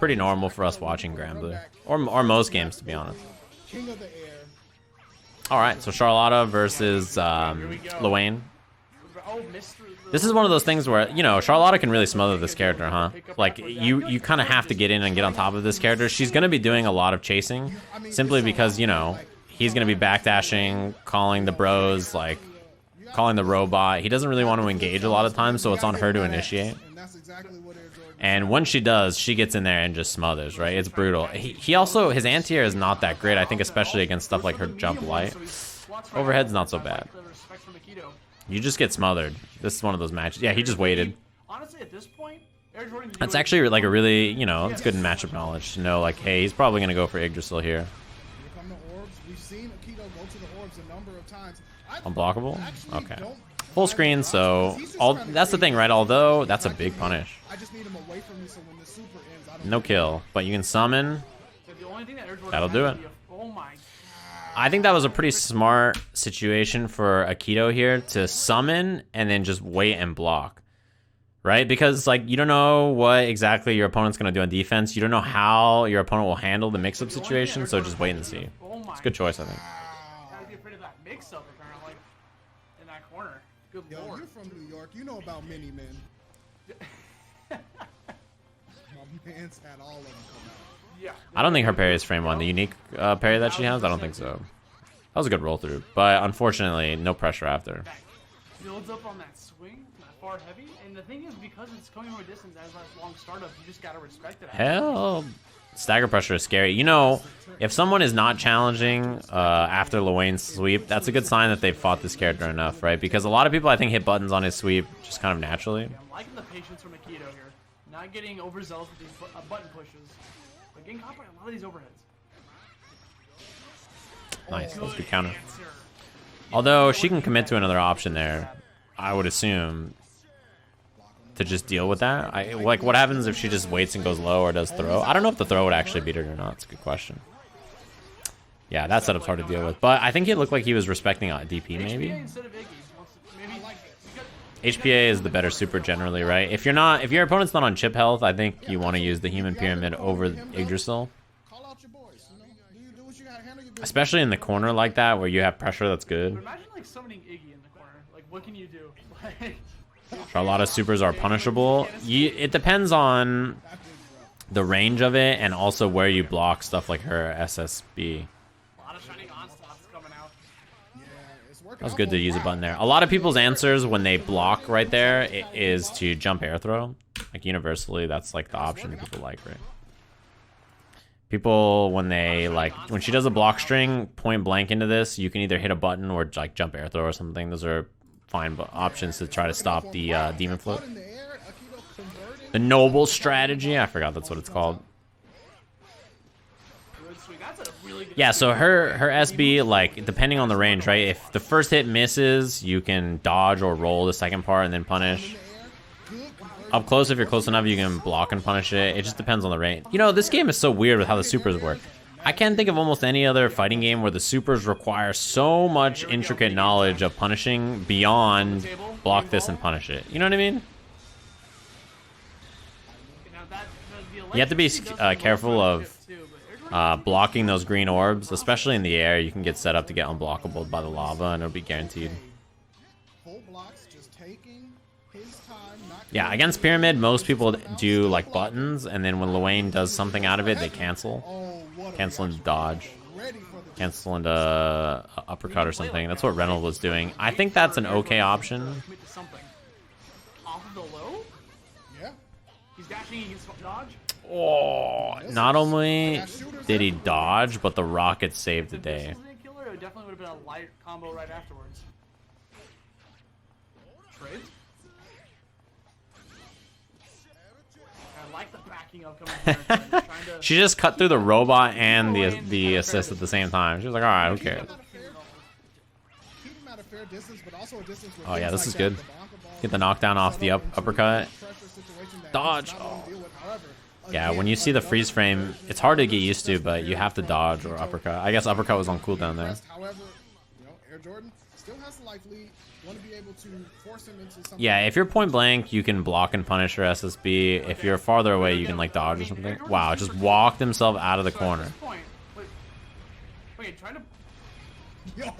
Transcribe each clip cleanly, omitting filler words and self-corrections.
pretty normal for us watching Granblue. Or most games, to be honest. Alright, so Charlotta versus Lowain. This is one of those things where, you know, Charlotta can really smother this character, huh? Like, you kind of have to get in and get on top of this character. She's going to be doing a lot of chasing, simply because, you know, he's going to be backdashing, calling the bros, like, calling the robot. He doesn't really want to engage a lot of times, so it's on her to initiate. And when she does, she gets in there and just smothers, right? It's brutal. He also, his anti-air is not that great, I think, especially against stuff like her jump light. Overhead's not so bad. You just get smothered. This is one of those matches. Yeah, he just waited. Honestly, at this point, that's actually like a really, you know, it's good in matchup knowledge to know, like, hey, he's probably gonna go for Yggdrasil here. Unblockable? Okay. Full screen, so that's the thing, right? Although that's a big punish. No kill, but you can summon. That'll do it. I think that was a pretty smart situation for Akito here to summon and then just wait and block, right? Because, like, you don't know what exactly your opponent's going to do on defense. You don't know how your opponent will handle the mix-up situation, so just wait and see. It's a good choice, I think. Gotta get rid of that mix-up, apparently, in that corner. Good lord. You're from New York. You know about mini-men. My man's had all of them come out. Yeah. I don't think her parry is frame one. The unique parry that she has, I don't think so. That was a good roll through, but unfortunately, no pressure after. Builds up on that swing, that far heavy, and the thing is, because it's coming from a distance as that long startup, you just gotta respect it. Hell, stagger pressure is scary. You know, if someone is not challenging after Lowain's sweep, that's a good sign that they've fought this character enough, right? Because a lot of people, I think, hit buttons on his sweep just kind of naturally. I'm liking the patience from Akito here. Not getting overzealous with these button pushes. Getting caught by a lot of these overheads. Nice, that was a good counter. Although she can commit to another option there, I would assume, to just deal with that. Like, what happens if she just waits and goes low or does throw? I don't know if the throw would actually beat her or not. It's a good question. Yeah, that setup's hard to deal with. But I think it looked like he was respecting DP, maybe? HPA is the better super generally, right? If your opponent's not on chip health, I think you want to use the human pyramid over Yggdrasil. Especially in the corner like that, where you have pressure that's good. Imagine like summoning Iggy in the corner. Like, what can you do? Charlotta supers are punishable. It depends on the range of it and also where you block stuff like her SSB. That was good to use a button there. A lot of people's answers when they block right there is to jump air throw. Like, universally, that's like the option people like, right? People, when she does a block string point blank into this, you can either hit a button or like jump air throw or something. Those are fine options to try to stop the demon float. The noble strategy, I forgot that's what it's called. Yeah, so her SB, like, depending on the range, right? If the first hit misses, you can dodge or roll the second part and then punish. Up close, if you're close enough, you can block and punish it. It just depends on the range. You know, this game is so weird with how the supers work. I can't think of almost any other fighting game where the supers require so much intricate knowledge of punishing beyond block this and punish it. You know what I mean? You have to be careful of blocking those green orbs, especially in the air. You can get set up to get unblockable by the lava, and it'll be guaranteed. Yeah, against Pyramid, most people do like buttons, and then when Lowain does something out of it, they cancel. Cancel into dodge. Cancel into uppercut or something. That's what Reynolds was doing. I think that's an okay option. Oh, not only did he dodge, but the rocket saved the day. It definitely would have been a light combo right afterwards. Trades? I like the backing up coming. She just cut through the robot and the assist at the same time. She was like, all right, who cares? Oh yeah, this is good. Get the knockdown off the uppercut. Dodge. Oh. Yeah, when you see the freeze frame, it's hard to get used to, but you have to dodge or uppercut. I guess uppercut was on cooldown there. Air Jordan still has the life lead. Want to be able to force him into something. Yeah, if you're point blank, you can block and punish your SSB. If you're farther away, you can like dodge or something. Wow, just walked himself out of the corner. Wait, trying to Yo,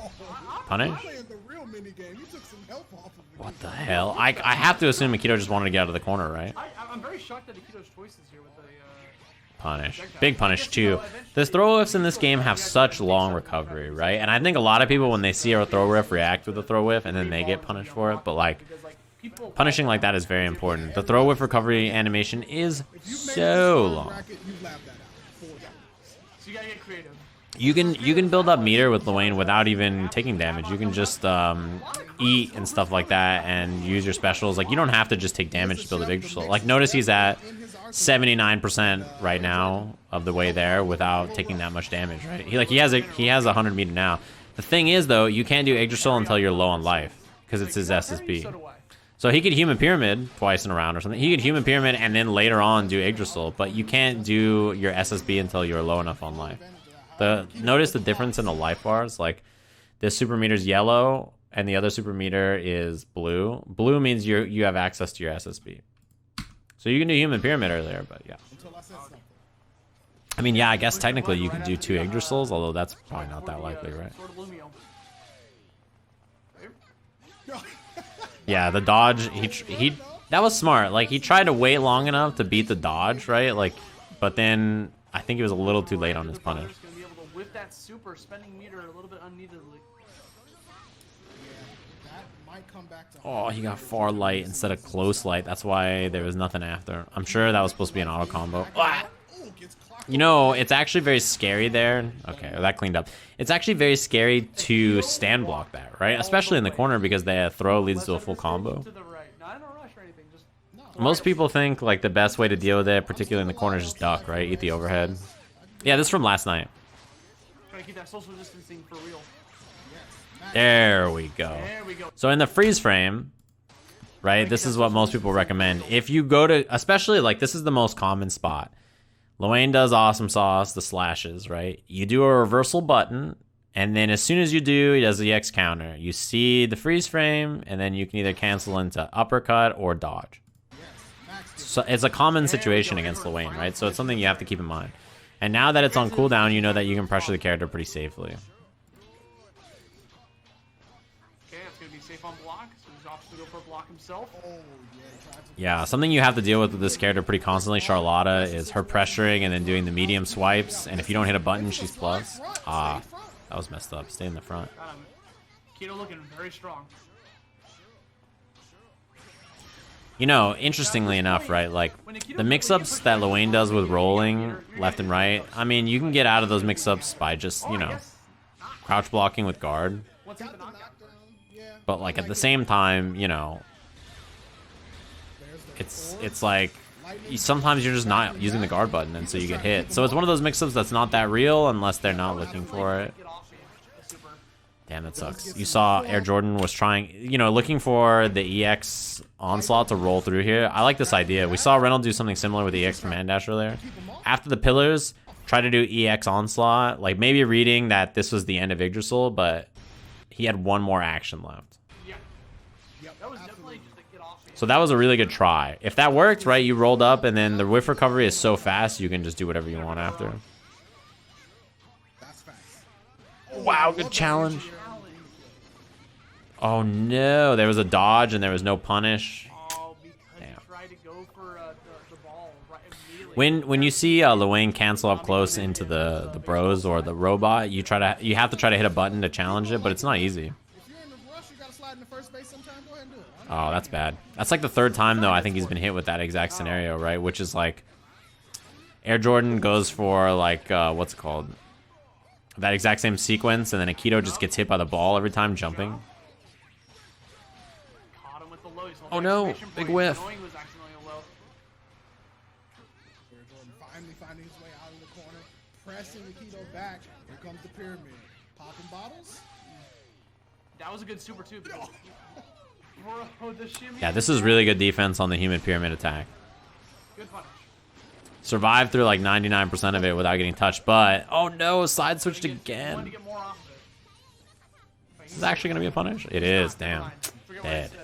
Punish? playing the real mini game. You took some help off of it. What the hell? I have to assume Akito just wanted to get out of the corner, right? I'm very shocked at Akito's choices here with the Punish. Big punish, too. The throw whiffs in this game have such long recovery, right? And I think a lot of people, when they see a throw whiff, react with a throw whiff, and then they get punished for it. But, like, punishing like that is very important. The throw whiff recovery animation is so long. Bracket, you lab that out. 4 times. So you gotta get creative. You can build up meter with Lowain without even taking damage. You can just eat and stuff like that and use your specials. Like, you don't have to just take damage to build a big soul. Like, notice he's at 79% right now of the way there without taking that much damage, right? He has 100 meter now. The thing is, though, you can't do Yggdrasil until you're low on life because it's his SSB. So he could Human Pyramid twice in a round or something. He could Human Pyramid and then later on do Yggdrasil, but you can't do your SSB until you're low enough on life. Notice the difference in the life bars. Like, this super meter's yellow and the other super meter is blue. Blue means you have access to your SSB. So you can do Human Pyramid earlier, but yeah. I mean, yeah, I guess technically you can do 2 Yggdrasils, although that's probably not that likely, right? Yeah, the dodge, he that was smart. Like, he tried to wait long enough to beat the dodge, right? Like, but then I think he was a little too late on his punish. With that super spending meter a little bit unneededly. That might come back to Oh, he got far light instead of close light. That's why there was nothing after. I'm sure that was supposed to be an auto combo. Ah! You know, it's actually very scary there. Okay, that cleaned up. It's actually very scary to stand block that, right? Especially in the corner because the throw leads to a full combo. Most people think like the best way to deal with it, particularly in the corner, is just duck, right? Eat the overhead. Yeah, this is from last night. Trying to keep that social distancing for real. There we go. So in the freeze frame, right, this is what most people recommend. If you go to, especially like this is the most common spot. Lowain does awesome sauce, the slashes, right? You do a reversal button, and then as soon as you do, he does the X counter. You see the freeze frame, and then you can either cancel into uppercut or dodge. So it's a common situation against Lowain, right? So it's something you have to keep in mind. And now that it's on cooldown, you know that you can pressure the character pretty safely. Okay, that's gonna be safe on block. So he's opts to go for a block himself. Yeah, something you have to deal with this character pretty constantly, Charlotta, is her pressuring and then doing the medium swipes. And if you don't hit a button, she's plus. Ah, that was messed up. Stay in the front. Keto looking very strong. You know, interestingly enough, right, like, the mix-ups that Lowain does with rolling left and right, I mean, you can get out of those mix-ups by just, you know, crouch blocking with guard. But, like, at the same time, you know, it's like, sometimes you're just not using the guard button, and so you get hit. So it's one of those mix-ups that's not that real unless they're not looking for it. Damn, that sucks. You saw Airjordan was trying, you know, looking for the EX onslaught to roll through here. I like this idea. We saw Reynolds do something similar with the EX command dash earlier. After the pillars, try to do EX onslaught, like maybe reading that this was the end of Yggdrasil, but he had one more action left. So that was a really good try. If that worked, right, you rolled up, and then the whiff recovery is so fast, you can just do whatever you want after. Wow, good challenge. Oh no, there was a dodge and there was no punish. Damn. When you see Lowain cancel up close into the bros or the robot, you have to try to hit a button to challenge it, but it's not easy. Oh, that's bad. That's like the 3rd time though I think he's been hit with that exact scenario, right? Which is like Airjordan goes for like what's it called? That exact same sequence, and then Akito just gets hit by the ball every time jumping. Oh no, big whiff. Finally finding his way out of the corner, pressing Akito back. Here comes the pyramid. Popping bottles. That was a good super too. Yeah, this is really good defense on the human pyramid attack. Good punish. Survived through like 99% of it without getting touched, but oh no, side switched again. is actually going to be a punish? It is, damn. Forget Dead. what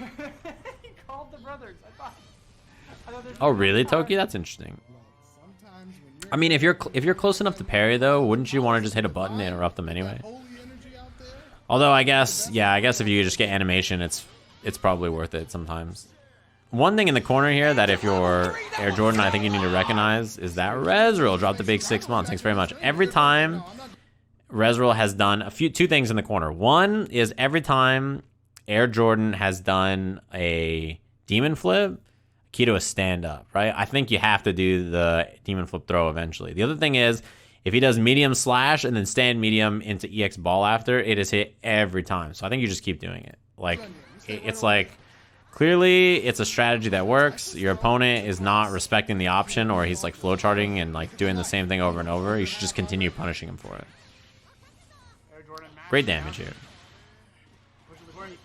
I said. He called the brothers. I thought there's Oh, really, Toki? That's interesting. Sometimes when you're I mean, if you're close enough to parry, though, wouldn't you want to just hit a button to interrupt them anyway? holy energy out there, Although, I guess if you just get animation, it's probably worth it sometimes. One thing in the corner here that if you're Air Jordan, I think you need to recognize is that Rezril dropped the big 6 months. Thanks very much. Every time Rezril has done two things in the corner. One is every time Air Jordan has done a demon flip, Akito is stand up, right? I think you have to do the demon flip throw eventually. The other thing is if he does medium slash and then stand medium into EX ball after, it is hit every time. So I think you just keep doing it. Like, it's like, clearly it's a strategy that works. Your opponent is not respecting the option, or he's like flowcharting and like doing the same thing over and over. You should just continue punishing him for it. Great damage here.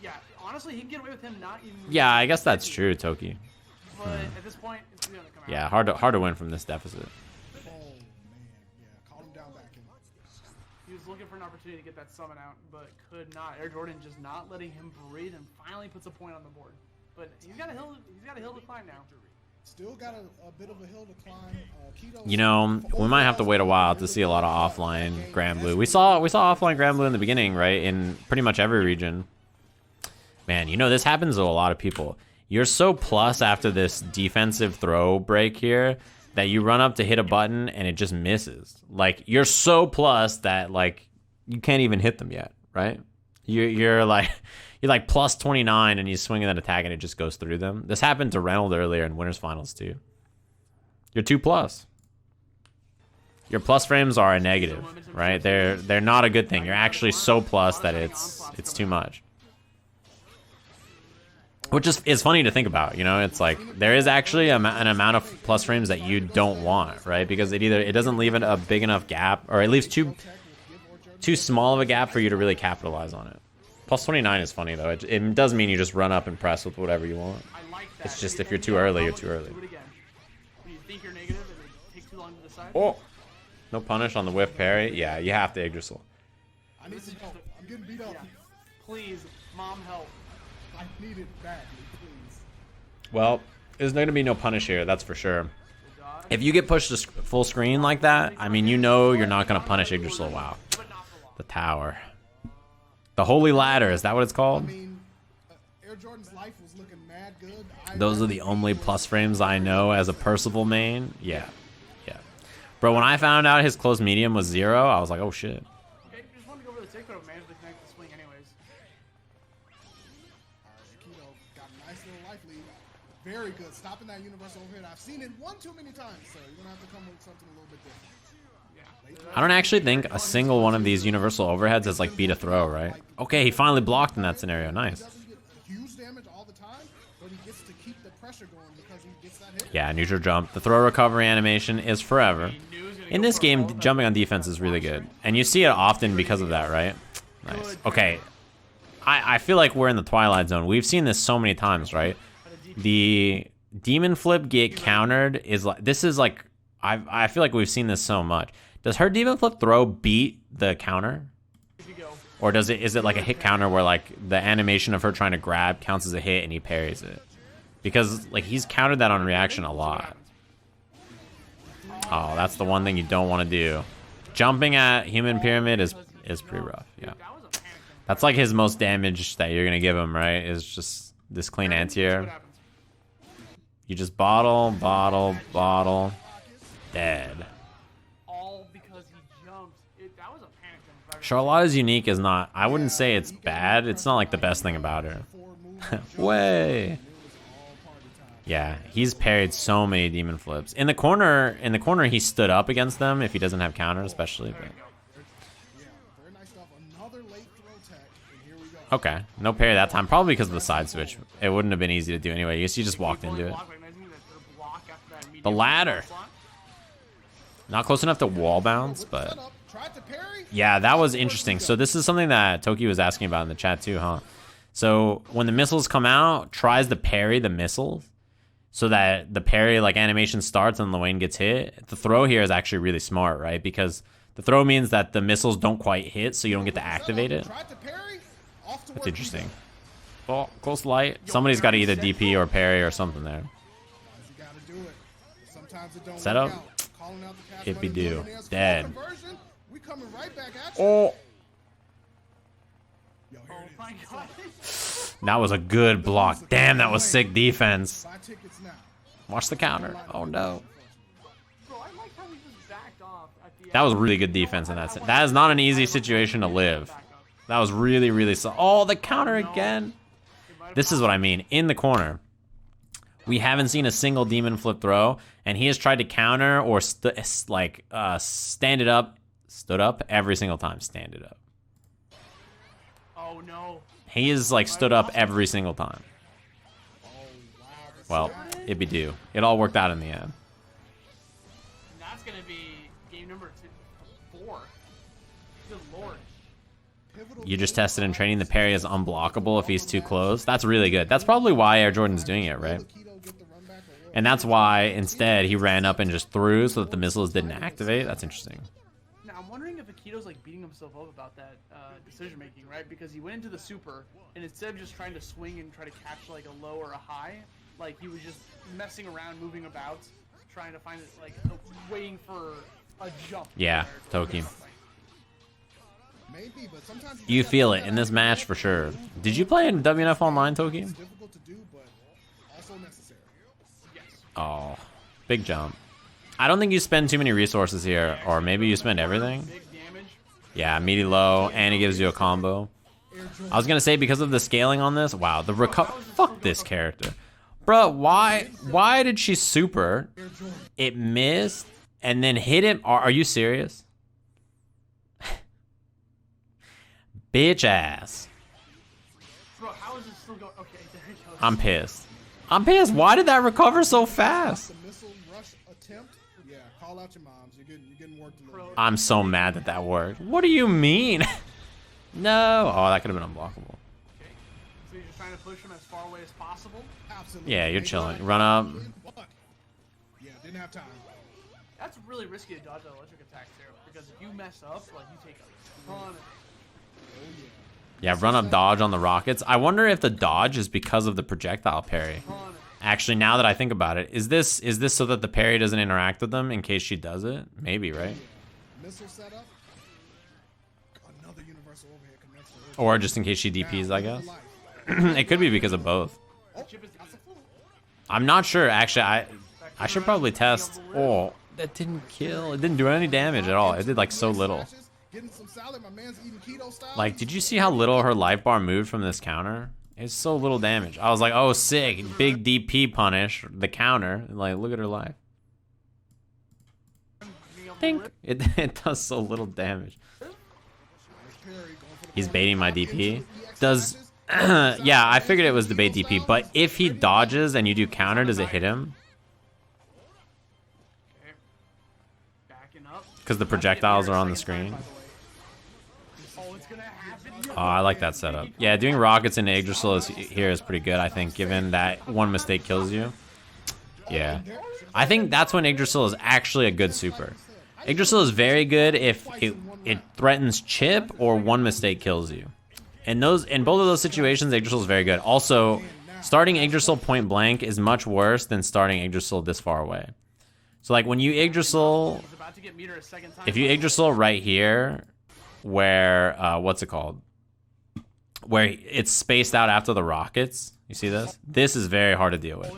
Yeah, honestly, he can get away with him not even. Yeah, I guess that's true, Toki. But at this point, it's gonna come out. Yeah, hard to win from this deficit. oh man, yeah, calm him down back in. He was looking for an opportunity to get that summon out, but could not. Air Jordan just not letting him breathe, and finally puts a point on the board. But he's got a hill. He's got a hill to climb now. Still got a bit of a hill to climb. Keto, You know, we might have to wait a while to see a lot of offline Grand Blue. We saw offline Grand Blue in the beginning, right? In pretty much every region. Man, you know, this happens to a lot of people. You're so plus after this defensive throw break here that you run up to hit a button and it just misses. Like, you're so plus that, like, you can't even hit them yet, right? You're like plus 29 and you swing that attack and it just goes through them. This happened to Reynolds earlier in Winners Finals too. You're too plus. Your plus frames are a negative, right? They're not a good thing. You're actually so plus that it's too much. Which is funny to think about, you know? It's like there is actually an amount of plus frames that you don't want, right? Because it doesn't leave a big enough gap, or it leaves too small of a gap for you to really capitalize on it. Plus 29 is funny though. It does mean you just run up and press with whatever you want. It's just if you're too early, you're too early. Do it again. When you think you're negative and it takes too long to decide. Oh, no punish on the whiff parry. Yeah, you have to Yggdrasil. I need some help. I'm getting beat up. Yeah. Please, mom, help. I need it badly, please. Well, there's going to be no punish here, that's for sure. If you get pushed to full screen like that, I mean, you know you're not going to punish Yggdrasil. Wow. The tower. The Holy Ladder, is that what it's I called? mean, Air Jordan's life was looking mad good. Those are the only plus frames I know as a Percival main. Yeah. Yeah. Bro, when I found out his close medium was 0, I was like, oh shit. Okay, just wanted to go over the take throw, managed to connect the swing anyways. Keto got a nice little life lead. Very good. Stopping that universal overhead. I've seen it one too many times, so you're going to have to come with something a little bit different. I don't actually think a single one of these universal overheads has like beat a throw, right? Okay, he finally blocked in that scenario. Nice. He doesn't get huge damage all the time, but he gets to keep the pressure going because he gets that hit. Yeah, neutral jump. The throw recovery animation is forever. In this game, jumping on defense is really good. And you see it often because of that, right? Nice. Okay. I feel like we're in the Twilight Zone. We've seen this so many times, right? The demon flip get countered is like, this is like, I feel like we've seen this so much. Does her demon flip throw beat the counter? Or is it like a hit counter where like the animation of her trying to grab counts as a hit and he parries it? Because like he's countered that on reaction a lot. Oh, that's the one thing you don't want to do. Jumping at human pyramid is pretty rough, yeah. That's like his most damage that you're gonna give him, right? Is just this clean anti-air. You just bottle, dead. Charlotta's unique is not, I wouldn't say it's bad. It's not like the best thing about her. Way. Yeah, he's parried so many demon flips. In the corner he stood up against them if he doesn't have counter, especially. But... Okay, no parry that time. Probably because of the side switch. It wouldn't have been easy to do anyway. You just walked into it. The ladder. Not close enough to wall bounce, but... Yeah, that was interesting. So this is something that Toki was asking about in the chat too, huh? So when the missiles come out, tries to parry the missiles so that the parry like animation starts and Lowain gets hit. The throw here is actually really smart, right? Because The throw means that the missiles don't quite hit, so you don't get to activate it. Tried to parry, off to That's work we interesting. go. Oh, close light. Somebody's got to either DP or parry or something there. You gotta do it. Sometimes it don't Set work up. out. Calling out the cast Hippie running do. millionaires. Dead. Conversion. We coming right back at you. Oh, Yo, Oh here it my is. god. that was a good block. Damn, that was sick defense. Buy tickets now. Watch the counter. Oh, no. Bro, I like how he just backed off at the That was really good defense in that. That is not an easy situation to live. That was really, really oh, the counter again. This is what I mean. In the corner, we haven't seen a single demon flip throw, and he has tried to counter or stand it up, stood up every single time. Stand it up. Oh no. He is like stood up every single time. Oh, wow. Well, it be due. It all worked out in the end. And that's gonna be game number 4. Good lord. You just tested in training the parry is unblockable if he's too close. That's really good. That's probably why Airjordan's doing it, right? And that's why instead he ran up and just threw so that the missiles didn't activate. That's interesting. Now I'm wondering if Akito's like beating himself up about that decision making, right? Because he went into the super and instead of just trying to swing and try to catch like a low or a high, like he was just messing around, moving about, trying to find it, like waiting for a jump. Yeah, Toki. Maybe, but sometimes You feel it in this match for sure. Did you play in WNF Online, Toki? It's difficult to do, but also necessary. Yes. Oh, big jump. I don't think you spend too many resources here, or maybe you spend everything. Big damage. Yeah, meaty low, and it gives you a combo. I was gonna say because of the scaling on this, wow, the fuck this character. Bruh, why did she super? It missed, and then hit him. Are you serious? Bitch ass. Bro, how is it still going? Okay, there he goes. I'm pissed. I'm pissed. Why did that recover so fast? The missile rush attempt. Yeah, call out your moms. You're getting worked a little bit. I'm so mad that that worked. What do you mean? No. Oh, that could have been unblockable. Okay. So you're just trying to push him as far away as possible? Absolutely. Yeah, you're chilling. Run up. But, yeah, didn't have time. That's really risky to dodge that electric attack there, because if you mess up, like you take a ton of Yeah, run up dodge on the rockets. I wonder if the dodge is because of the projectile parry. Actually, now that I think about it, is this so that the parry doesn't interact with them in case she does it? Maybe, right? Missile setup. Another universal overhead connects to her. Or just in case she DPs, I guess. It could be because of both. I'm not sure. Actually, I should probably test. Oh, that didn't kill. It didn't do any damage at all. It did like so little. Getting some salad. My man's eating keto style. Like, did you see how little her life bar moved from this counter? It's so little damage. I was like, oh, sick. Big DP punish. The counter. Like, look at her life. Think. It does so little damage. He's baiting my DP. Does... yeah, I figured it was the bait DP. But if he dodges and you do counter, does it hit him? Okay. Backing up. Because the projectiles are on the screen. Oh, it's gonna happen. Oh, I like that setup. Yeah, doing rockets into Yggdrasil here is pretty good, I think, given that one mistake kills you. Yeah. I think that's when Yggdrasil is actually a good super. Yggdrasil is very good if it threatens chip or one mistake kills you. In both of those situations, Yggdrasil is very good. Also, starting Yggdrasil point blank is much worse than starting Yggdrasil this far away. So like when you Yggdrasil, if you Yggdrasil right here, where what's it called? Where it's spaced out after the rockets. You see this? This is very hard to deal with.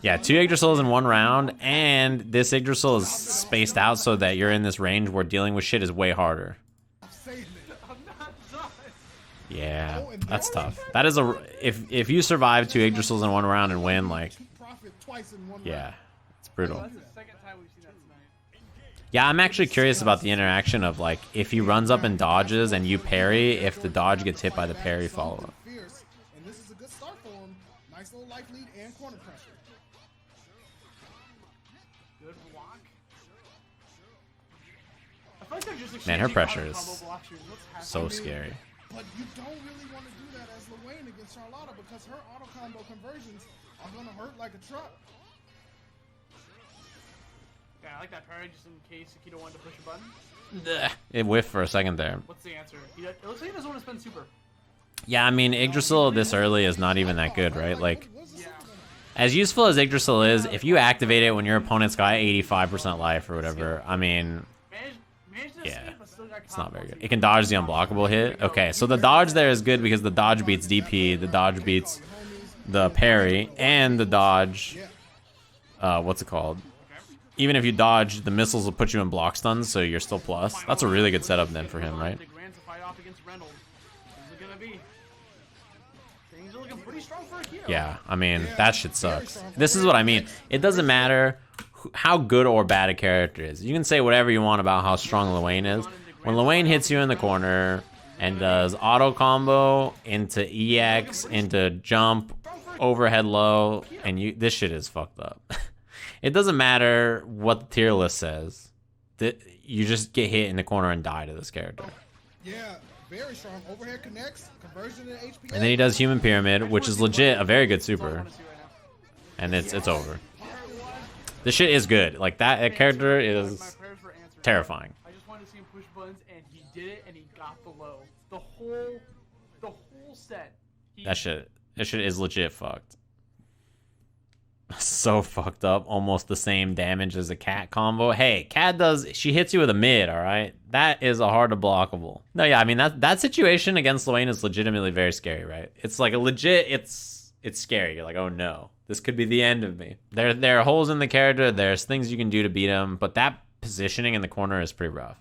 Yeah, 2 Yggdrasils in one round, and this Yggdrasil is spaced out so that you're in this range where dealing with shit is way harder. Yeah, that's tough. That is if you survive 2 Yggdrasils in one round and win, like, yeah, it's brutal. Yeah, I'm actually curious about the interaction of, like, if he runs up and dodges and you parry, if the dodge gets hit by the parry follow-up. And this is a good start for him. Nice little life lead and corner pressure. Good block. I feel like they're just Man, her exchanging pressure auto is combo blocks here. What's happening? so scary. But you don't really want to do that as Lowain against Charlotta because her auto combo conversions are going to hurt like a truck. Yeah, I like that parry just in case Akito wanted to push a button. It whiffed for a second there. What's the answer? It looks like he doesn't want to spend super. Yeah, I mean, Yggdrasil this early is not even that good, right? Like, as useful as Yggdrasil is, if you activate it when your opponent's got 85% life or whatever, I mean, yeah, it's not very good. It can dodge the unblockable hit. Okay, so the dodge there is good because the dodge beats DP, the dodge beats the parry, and the dodge, what's it called? Even if you dodge, the missiles will put you in block stuns, so you're still plus. That's a really good setup then for him, right? Yeah, I mean, that shit sucks. This is what I mean. It doesn't matter how good or bad a character is. You can say whatever you want about how strong Lowain is. When Lowain hits you in the corner and does auto combo into EX, into jump, overhead low, and this shit is fucked up. It doesn't matter what the tier list says. You just get hit in the corner and die to this character. Yeah, very strong. Overhead connects, conversion to HP. And then he does Human Pyramid, which is legit a very good super. And it's over. This shit is good. Like, that character is terrifying. I just wanted to see him push buttons, and he did it, and he got the low. The whole set. That shit is legit fucked. So fucked up. Almost the same damage as a cat combo. Hey, cat she hits you with a mid, alright? That is a hard to blockable. No, yeah, I mean, that situation against Lowain is legitimately very scary, right? It's like a legit, it's scary. You're like, oh no, this could be the end of me. There are holes in the character, there's things you can do to beat him, but that positioning in the corner is pretty rough.